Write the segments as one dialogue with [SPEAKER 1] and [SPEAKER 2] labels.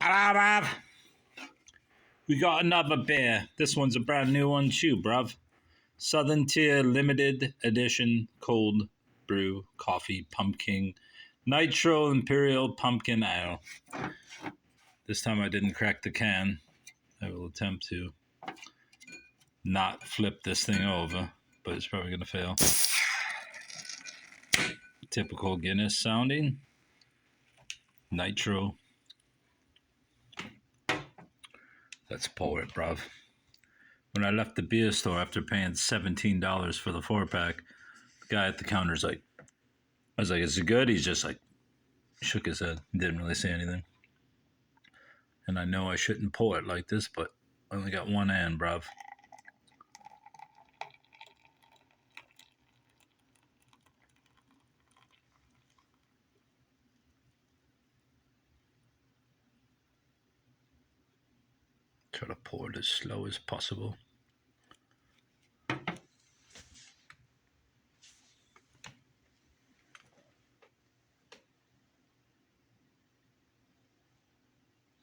[SPEAKER 1] Hello, bruv. We got another beer. This one's a brand new one too, bruv. Southern Tier Limited Edition Cold Brew Coffee Pumpkin Nitro Imperial Pumpkin Ale. This time I didn't crack the can. I will attempt to not flip this thing over, but it's probably going to fail. Typical Guinness sounding. Nitro. Let's pour it, bruv. When I left the beer store after paying $17 for the 4-pack, the guy at the counter's like, I was like, is it good? He's just like, shook his head. Didn't really say anything. And I know I shouldn't pour it like this, but I only got one hand, bruv. Try to pour it as slow as possible. I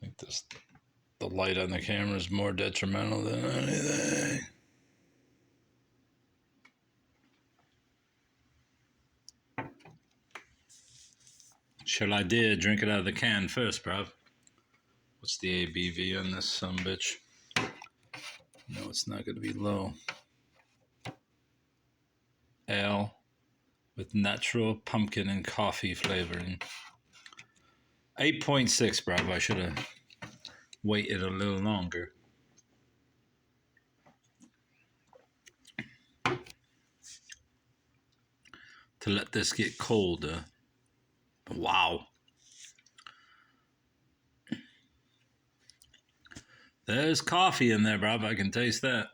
[SPEAKER 1] think the light on the camera is more detrimental than anything. Shall I dare drink it out of the can first, bruv? What's the ABV on this sumbitch? No, it's not going to be low. Ale with natural pumpkin and coffee flavoring. 8.6, bruv. I should have waited a little longer. To let this get colder. Wow. There's coffee in there, bruv. I can taste that.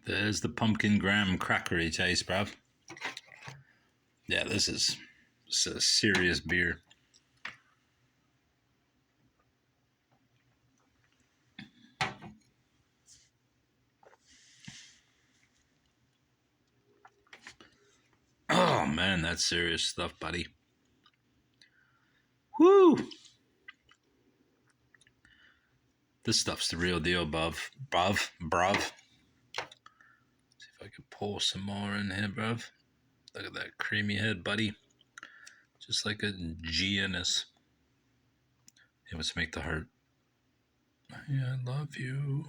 [SPEAKER 1] There's the pumpkin graham crackery taste, bruv. Yeah, this is a serious beer. Oh, man, that's serious stuff, buddy. Woo! This stuff's the real deal, bruv. See if I can pour some more in here, bruv. Look at that creamy head, buddy. Just like a Giannis. It was make the heart. I love you.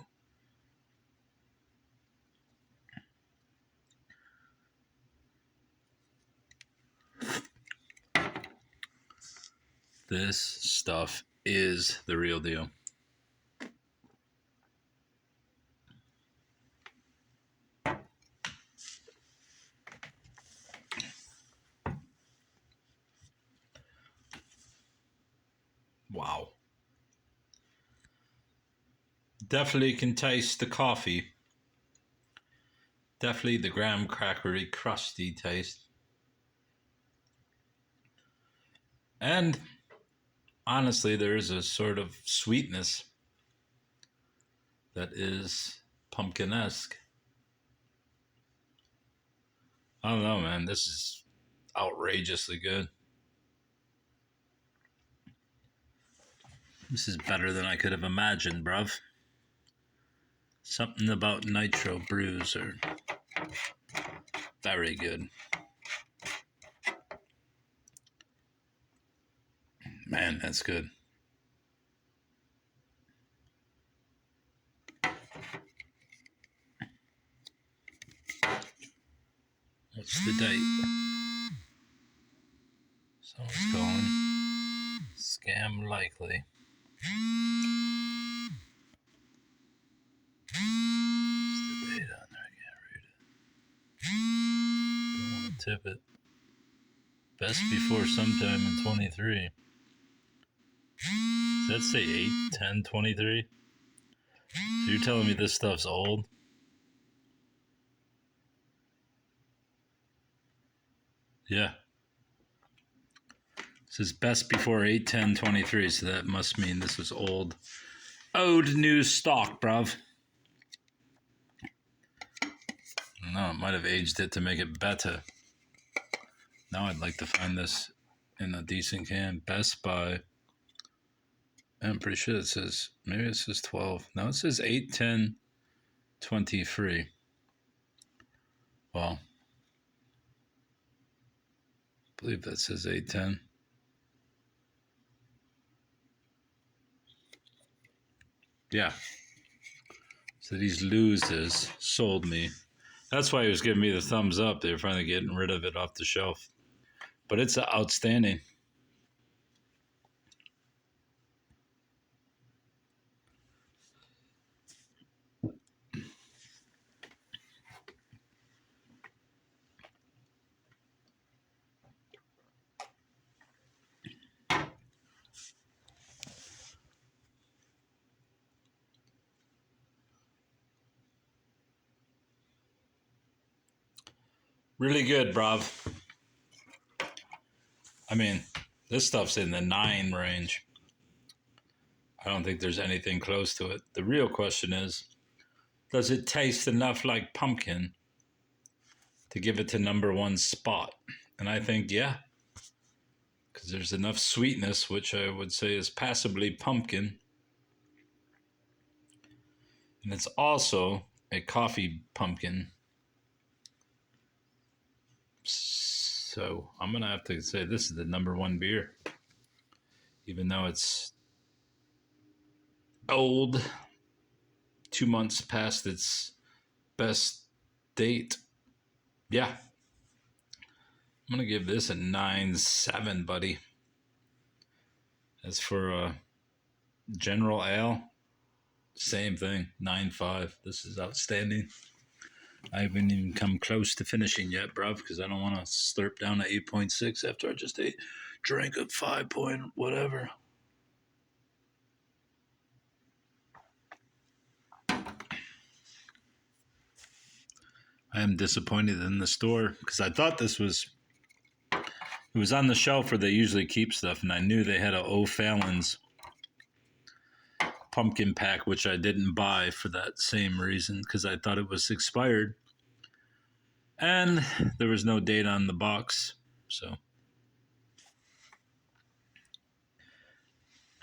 [SPEAKER 1] This stuff is the real deal. Wow. Definitely can taste the coffee. Definitely the graham crackery, crusty taste. And honestly, there is a sort of sweetness that is pumpkin-esque. I don't know, man. This is outrageously good. This is better than I could have imagined, bruv. Something about Nitro brews are very good. Man, that's good. What's the date? Someone's calling. Scam likely. What's the date on there? I can't read it. Don't want to tip it. Best before sometime in 23. Does that say 8/10/23? So you're telling me this stuff's old? Yeah. It says best before 8/10/23, so that must mean this was old. Old news stock, bruv. No, it might have aged it to make it better. Now I'd like to find this in a decent can. Best Buy. I'm pretty sure it says, maybe it says 12. No, it says 8, 10, 20 free. Well, I believe that says 8, 10. Yeah. So these losers sold me. That's why he was giving me the thumbs up. They were finally getting rid of it off the shelf. But it's outstanding. Really good, bruv. I mean, this stuff's in the 9 range. I don't think there's anything close to it. The real question is, does it taste enough like pumpkin to give it to #1 spot? And I think, yeah, because there's enough sweetness, which I would say is passably pumpkin. And it's also a coffee pumpkin. So I'm going to have to say this is the #1 beer. Even though it's old, 2 months past its best date. Yeah. I'm going to give this a 9.7, buddy. As for a general ale, same thing, 9.5. This is outstanding. I haven't even come close to finishing yet, bruv, because I don't want to slurp down to 8.6 after I just drank a 5 point whatever. I am disappointed in the store because I thought it was on the shelf where they usually keep stuff, and I knew they had a O'Fallon's pumpkin pack, which I didn't buy for that same reason because I thought it was expired. And there was no date on the box, so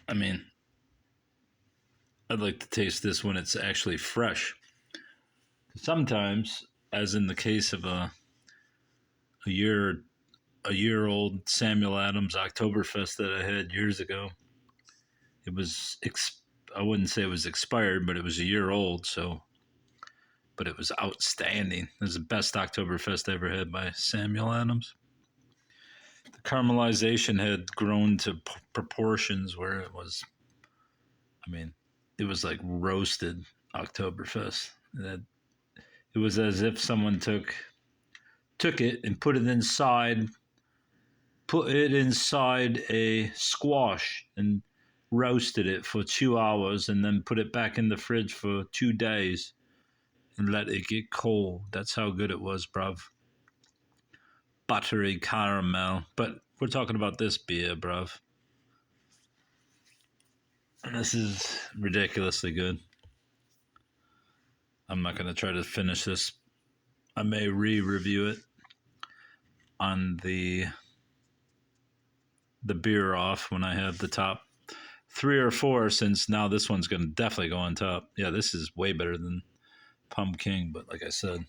[SPEAKER 1] I mean, I'd like to taste this when it's actually fresh. Sometimes, as in the case of a year old Samuel Adams Oktoberfest that I had years ago, it was I wouldn't say it was expired, but it was a year old, so but it was outstanding. It was the best Oktoberfest I ever had by Samuel Adams. The caramelization had grown to proportions where it was, I mean, it was like roasted Oktoberfest. It was as if someone took it and put it inside a squash and roasted it for 2 hours and then put it back in the fridge for 2 days and let it get cold. That's how good it was, bruv. Buttery caramel. But we're talking about this beer, bruv. And this is ridiculously good. I'm not going to try to finish this. I may re-review it on the beer off when I have the top 3 or 4, since now this one's going to definitely go on top. Yeah, this is way better than Pumpkin, but like I said,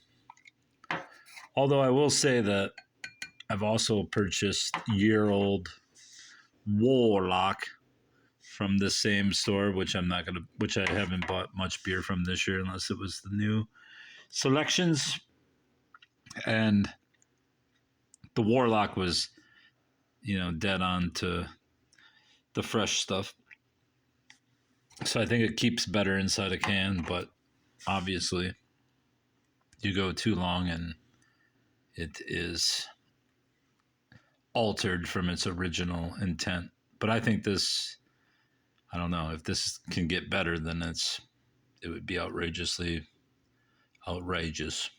[SPEAKER 1] although I will say that I've also purchased year-old Warlock from the same store, which I haven't bought much beer from this year unless it was the new selections. And the Warlock was, dead on to the fresh stuff. So I think it keeps better inside a can, but obviously you go too long and it is altered from its original intent. But I think this, I don't know, if this can get better, then it would be outrageously outrageous.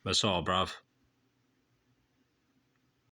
[SPEAKER 1] That's all, bruv.